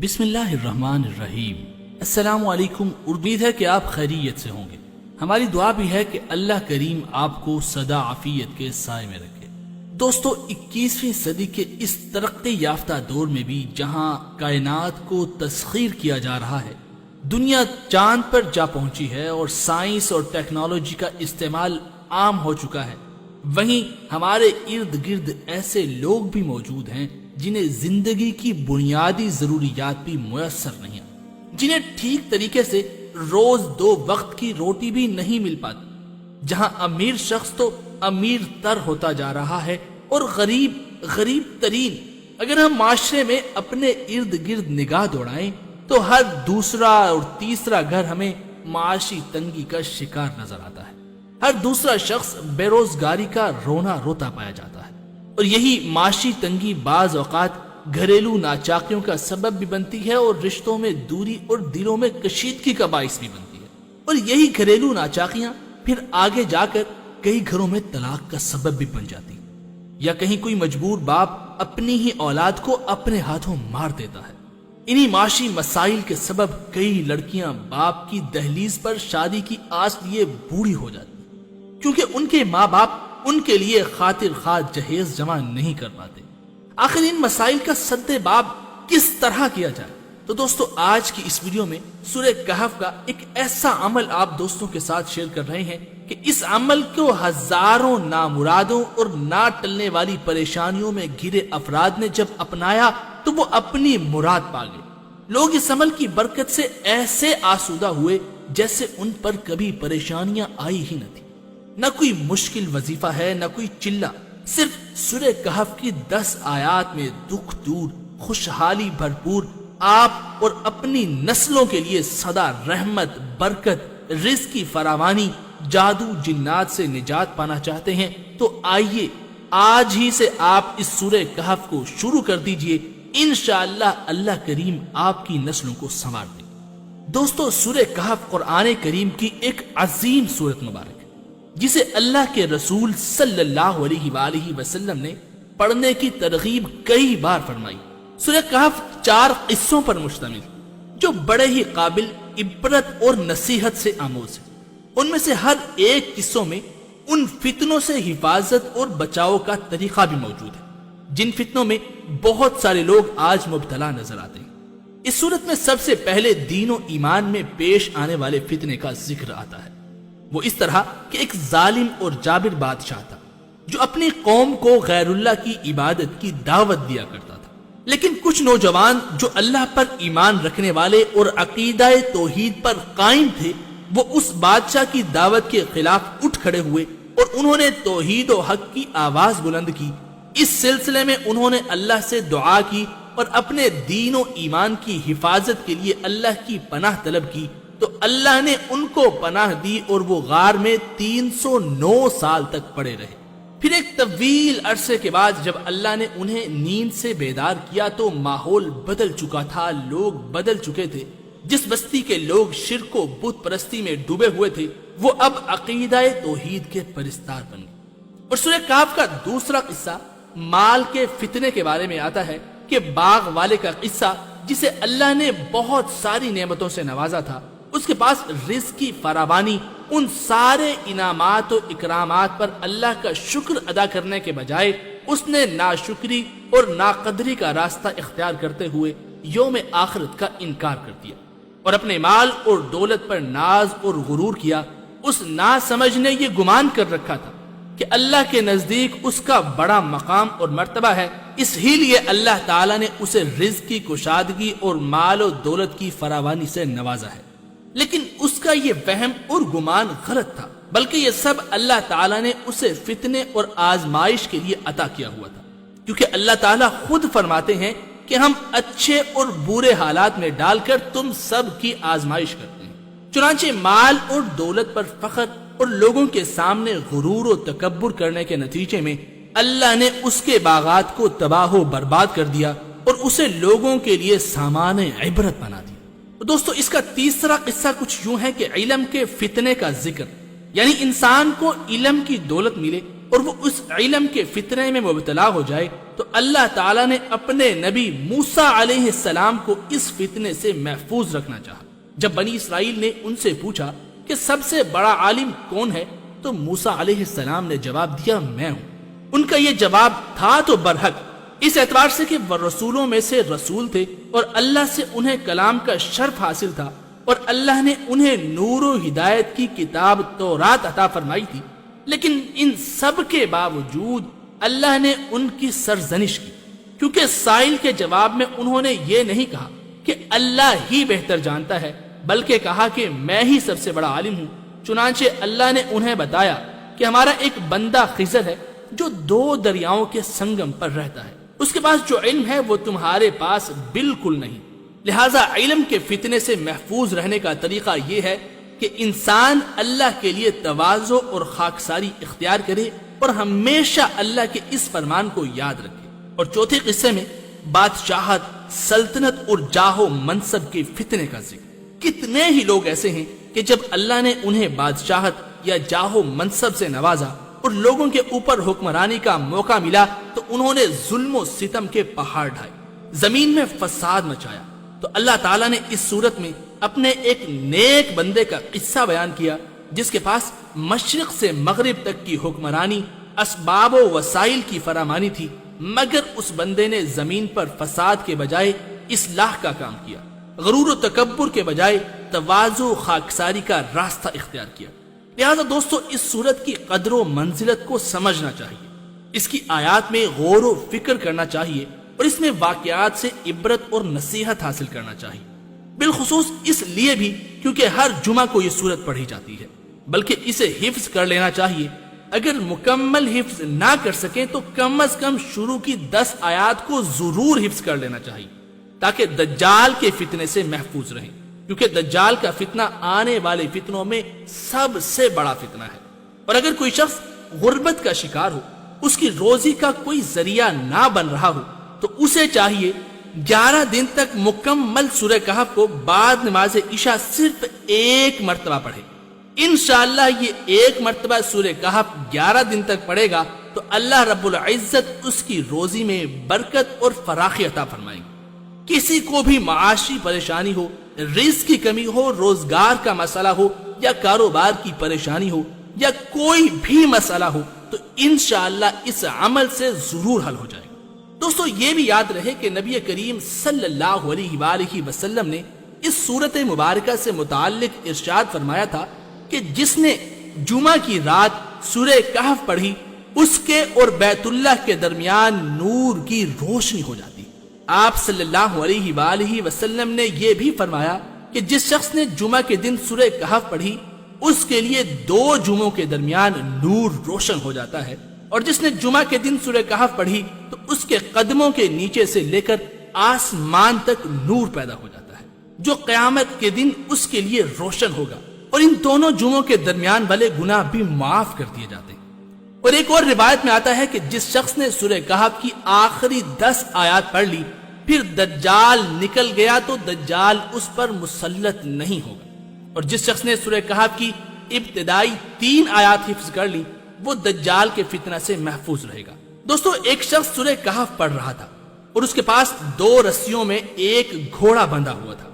بسم اللہ الرحمن الرحیم۔ السلام علیکم، امید ہے کہ آپ خیریت سے ہوں گے۔ ہماری دعا بھی ہے کہ اللہ کریم آپ کو سدا عافیت کے سائے میں رکھے۔ دوستو، 21ویں صدی کے اس ترقی یافتہ دور میں بھی جہاں کائنات کو تسخیر کیا جا رہا ہے، دنیا چاند پر جا پہنچی ہے اور سائنس اور ٹیکنالوجی کا استعمال عام ہو چکا ہے، وہیں ہمارے ارد گرد ایسے لوگ بھی موجود ہیں جنہیں زندگی کی بنیادی ضروریات بھی میسر نہیں ہیں، جنہیں ٹھیک طریقے سے روز 2 وقت کی روٹی بھی نہیں مل پاتی، جہاں امیر شخص تو امیر تر ہوتا جا رہا ہے اور غریب ترین۔ اگر ہم معاشرے میں اپنے ارد گرد نگاہ دوڑائیں تو ہر دوسرا اور تیسرا گھر ہمیں معاشی تنگی کا شکار نظر آتا ہے، ہر دوسرا شخص بے روزگاری کا رونا روتا پایا جاتا ہے، اور یہی معاشی تنگی بعض اوقات گھریلو ناچاکیوں کا سبب بھی بنتی ہے اور رشتوں میں دوری اور دلوں میں کشیدگی کا باعث بھی بنتی ہے، اور یہی گھریلو ناچاکیاں پھر آگے جا کر کئی گھروں میں طلاق کا سبب بھی بن جاتی، یا کہیں کوئی مجبور باپ اپنی ہی اولاد کو اپنے ہاتھوں مار دیتا ہے۔ انہی معاشی مسائل کے سبب کئی لڑکیاں باپ کی دہلیز پر شادی کی آس لیے بوڑھی ہو جاتی، کیونکہ ان کے ماں باپ ان کے لیے خاطر خواہ جہیز جمع نہیں کر پاتے۔ آخر ان مسائل کا سد باب کس طرح کیا جائے؟ تو دوستو، آج کی اس ویڈیو میں سورہ کہف کا ایک ایسا عمل آپ دوستوں کے ساتھ شیئر کر رہے ہیں کہ اس عمل کو ہزاروں نامرادوں اور نہ ٹلنے والی پریشانیوں میں گھرے افراد نے جب اپنایا تو وہ اپنی مراد پا گئے۔ لوگ اس عمل کی برکت سے ایسے آسودہ ہوئے جیسے ان پر کبھی پریشانیاں آئی ہی نہ تھی۔ نہ کوئی مشکل وظیفہ ہے، نہ کوئی چلہ، صرف سورہ کہف کی 10 آیات میں دکھ دور، خوشحالی بھرپور، آپ اور اپنی نسلوں کے لیے سدا رحمت، برکت، رزق کی فراوانی، جادو جنات سے نجات پانا چاہتے ہیں تو آئیے آج ہی سے آپ اس سورہ کہف کو شروع کر دیجئے، انشاءاللہ اللہ کریم آپ کی نسلوں کو سنوار دے۔ دوستو، سورہ کہف قرآن کریم کی ایک عظیم سورت مبارک ہے جسے اللہ کے رسول صلی اللہ علیہ وآلہ وسلم نے پڑھنے کی ترغیب کئی بار فرمائی۔ سورہ کہف 4 قصوں پر مشتمل جو بڑے ہی قابل عبرت اور نصیحت سے آموز ہیں۔ ان میں سے ہر ایک قصوں میں ان فتنوں سے حفاظت اور بچاؤ کا طریقہ بھی موجود ہے جن فتنوں میں بہت سارے لوگ آج مبتلا نظر آتے ہیں۔ اس صورت میں سب سے پہلے دین و ایمان میں پیش آنے والے فتنے کا ذکر آتا ہے۔ وہ اس طرح کہ ایک ظالم اور جابر بادشاہ تھا جو اپنی قوم کو غیر اللہ کی عبادت کی دعوت دیا کرتا تھا، لیکن کچھ نوجوان جو اللہ پر ایمان رکھنے والے اور عقیدہ توحید پر قائم تھے، وہ اس بادشاہ کی دعوت کے خلاف اٹھ کھڑے ہوئے اور انہوں نے توحید و حق کی آواز بلند کی۔ اس سلسلے میں انہوں نے اللہ سے دعا کی اور اپنے دین و ایمان کی حفاظت کے لیے اللہ کی پناہ طلب کی، تو اللہ نے ان کو پناہ دی اور وہ غار میں 309 سال تک پڑے رہے۔ پھر ایک طویل عرصے کے بعد جب اللہ نے انہیں نیند سے بیدار کیا تو ماحول بدل چکا تھا، لوگ بدل چکے تھے۔ جس بستی کے لوگ شرک و بت پرستی میں ڈوبے ہوئے تھے وہ اب عقیدہ توحید کے پرستار بن گئے۔ اور سورہ کہف کا دوسرا قصہ مال کے فتنے کے بارے میں آتا ہے کہ باغ والے کا قصہ جسے اللہ نے بہت ساری نعمتوں سے نوازا تھا، اس کے پاس رزق کی فراوانی، ان سارے انعامات و اکرامات پر اللہ کا شکر ادا کرنے کے بجائے اس نے ناشکری اور ناقدری کا راستہ اختیار کرتے ہوئے یوم آخرت کا انکار کر دیا اور اپنے مال اور دولت پر ناز اور غرور کیا۔ اس ناسمجھ نے یہ گمان کر رکھا تھا کہ اللہ کے نزدیک اس کا بڑا مقام اور مرتبہ ہے، اس ہی لیے اللہ تعالیٰ نے اسے رزق کی کشادگی اور مال و دولت کی فراوانی سے نوازا ہے۔ لیکن اس کا یہ وہم اور گمان غلط تھا، بلکہ یہ سب اللہ تعالیٰ نے اسے فتنے اور آزمائش کے لیے عطا کیا ہوا تھا، کیونکہ اللہ تعالیٰ خود فرماتے ہیں کہ ہم اچھے اور برے حالات میں ڈال کر تم سب کی آزمائش کرتے ہیں۔ چنانچہ مال اور دولت پر فخر اور لوگوں کے سامنے غرور و تکبر کرنے کے نتیجے میں اللہ نے اس کے باغات کو تباہ و برباد کر دیا اور اسے لوگوں کے لیے سامان عبرت بنا دیا۔ دوستو، اس کا تیسرا قصہ کچھ یوں ہے کہ علم کے فتنے کا ذکر، یعنی انسان کو علم کی دولت ملے اور وہ اس علم کے فتنے میں مبتلا ہو جائے تو اللہ تعالیٰ نے اپنے نبی موسیٰ علیہ السلام کو اس فتنے سے محفوظ رکھنا چاہا۔ جب بنی اسرائیل نے ان سے پوچھا کہ سب سے بڑا عالم کون ہے تو موسیٰ علیہ السلام نے جواب دیا میں ہوں۔ ان کا یہ جواب تھا تو برحق، اس اعتبار سے کہ وہ رسولوں میں سے رسول تھے اور اللہ سے انہیں کلام کا شرف حاصل تھا، اور اللہ نے انہیں نور و ہدایت کی کتاب تورات عطا فرمائی تھی، لیکن ان سب کے باوجود اللہ نے ان کی سرزنش کی، کیونکہ سائل کے جواب میں انہوں نے یہ نہیں کہا کہ اللہ ہی بہتر جانتا ہے، بلکہ کہا کہ میں ہی سب سے بڑا عالم ہوں۔ چنانچہ اللہ نے انہیں بتایا کہ ہمارا ایک بندہ خضر ہے جو 2 دریاؤں کے سنگم پر رہتا ہے، اس کے پاس جو علم ہے وہ تمہارے پاس بالکل نہیں۔ لہٰذا علم کے فتنے سے محفوظ رہنے کا طریقہ یہ ہے کہ انسان اللہ کے لیے تواضع اور خاکساری اختیار کرے اور ہمیشہ اللہ کے اس فرمان کو یاد رکھے۔ اور چوتھے قصے میں بادشاہت، سلطنت اور جاہ و منصب کے فتنے کا ذکر۔ کتنے ہی لوگ ایسے ہیں کہ جب اللہ نے انہیں بادشاہت یا جاہ و منصب سے نوازا اور لوگوں کے اوپر حکمرانی کا موقع ملا تو انہوں نے ظلم و ستم کے پہاڑ ڈھائے، زمین میں فساد مچایا۔ تو اللہ تعالیٰ نے اس صورت میں اپنے ایک نیک بندے کا قصہ بیان کیا جس کے پاس مشرق سے مغرب تک کی حکمرانی، اسباب و وسائل کی فراوانی تھی، مگر اس بندے نے زمین پر فساد کے بجائے اصلاح کا کام کیا، غرور و تکبر کے بجائے تواضع و خاکساری کا راستہ اختیار کیا۔ لہذا دوستو اس صورت کی قدر و منزلت کو سمجھنا چاہیے، اس کی آیات میں غور و فکر کرنا چاہیے اور اس میں واقعات سے عبرت اور نصیحت حاصل کرنا چاہیے، بالخصوص اس لیے بھی کیونکہ ہر جمعہ کو یہ صورت پڑھی جاتی ہے، بلکہ اسے حفظ کر لینا چاہیے۔ اگر مکمل حفظ نہ کر سکیں تو کم از کم شروع کی 10 آیات کو ضرور حفظ کر لینا چاہیے تاکہ دجال کے فتنے سے محفوظ رہیں، کیونکہ دجال کا فتنہ آنے والے فتنوں میں سب سے بڑا فتنہ ہے۔ اور اگر کوئی شخص غربت کا شکار ہو، اس کی روزی کا کوئی ذریعہ نہ بن رہا ہو، تو اسے چاہیے 11 دن تک مکمل سورہ کہف کو بعد نماز عشاء صرف 1 مرتبہ پڑھے۔ انشاءاللہ یہ 1 مرتبہ سورہ کہف 11 دن تک پڑھے گا تو اللہ رب العزت اس کی روزی میں برکت اور فراخی عطا فرمائیں گے۔ کسی کو بھی معاشی پریشانی ہو، رزق کی کمی ہو، روزگار کا مسئلہ ہو یا کاروبار کی پریشانی ہو یا کوئی بھی مسئلہ ہو تو انشاءاللہ اس عمل سے ضرور حل ہو جائے گا۔ دوستو یہ بھی یاد رہے کہ نبی کریم صلی اللہ علیہ وآلہ وسلم نے اس سورت مبارکہ سے متعلق ارشاد فرمایا تھا کہ جس نے جمعہ کی رات سورہ کہف پڑھی اس کے اور بیت اللہ کے درمیان نور کی روشنی ہو جاتی۔ آپ صلی اللہ علیہ وآلہ وسلم نے یہ بھی فرمایا کہ جس شخص نے جمعہ کے دن سورہ کہف پڑھی اس کے لیے 2 جمعوں کے درمیان نور روشن ہو جاتا ہے، اور جس نے جمعہ کے دن سورہ کہف پڑھی تو اس کے قدموں کے نیچے سے لے کر آسمان تک نور پیدا ہو جاتا ہے جو قیامت کے دن اس کے لیے روشن ہوگا، اور ان دونوں جمعوں کے درمیان والے گناہ بھی معاف کر دیے جاتے ہیں۔ اور ایک اور روایت میں آتا ہے کہ جس شخص نے سورہ کہف کی آخری 10 آیات پڑھ لی پھر دجال نکل گیا تو دجال اس پر مسلط نہیں ہوگا، اور جس شخص نے سورہ کہف کی ابتدائی 3 آیات حفظ کر لی وہ دجال کے فتنہ سے محفوظ رہے گا۔ دوستو ایک شخص سورہ کہف پڑھ رہا تھا اور اس کے پاس 2 رسیوں میں ایک گھوڑا بندھا ہوا تھا،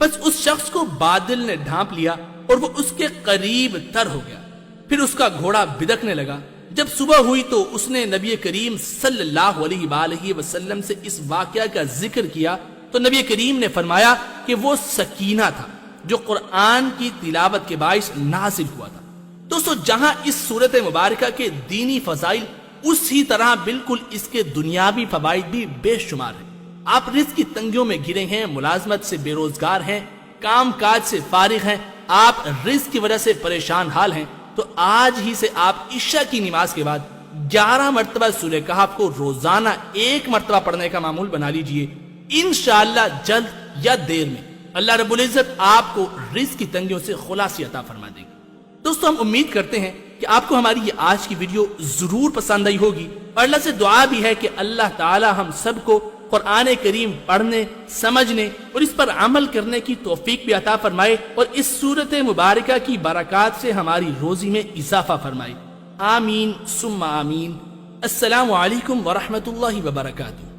بس اس شخص کو بادل نے ڈھانپ لیا اور وہ اس کے قریب تر ہو گیا، پھر اس کا گھوڑا بدکنے لگا۔ جب صبح ہوئی تو اس نے نبی کریم صلی اللہ علیہ وآلہ وسلم سے اس واقعہ کا ذکر کیا تو نبی کریم نے فرمایا کہ وہ سکینہ تھا جو قرآن کی تلاوت کے باعث نازل ہوا تھا۔ دوستو جہاں اس سورت مبارکہ کے دینی فضائل اسی طرح بالکل اس کے دنیاوی فوائد بھی بے شمار ہیں۔ آپ رزق کی تنگیوں میں گرے ہیں، ملازمت سے بے روزگار ہیں، کام کاج سے فارغ ہیں، آپ رزق کی وجہ سے پریشان حال ہیں، تو آج ہی سے آپ عشاء کی نماز کے بعد 11 مرتبہ سورہ کہف کو روزانہ 1 مرتبہ پڑھنے کا معمول بنا لیجئے۔ انشاءاللہ جلد یا دیر میں اللہ رب العزت آپ کو رزق کی تنگیوں سے خلاصی عطا فرما دے گی۔ دوستو ہم امید کرتے ہیں کہ آپ کو ہماری یہ آج کی ویڈیو ضرور پسند آئی ہوگی، اور اللہ سے دعا بھی ہے کہ اللہ تعالی ہم سب کو قرآن کریم پڑھنے، سمجھنے اور اس پر عمل کرنے کی توفیق بھی عطا فرمائے، اور اس سورت مبارکہ کی برکات سے ہماری روزی میں اضافہ فرمائے۔ آمین ثم آمین۔ السلام علیکم ورحمۃ اللہ وبرکاتہ۔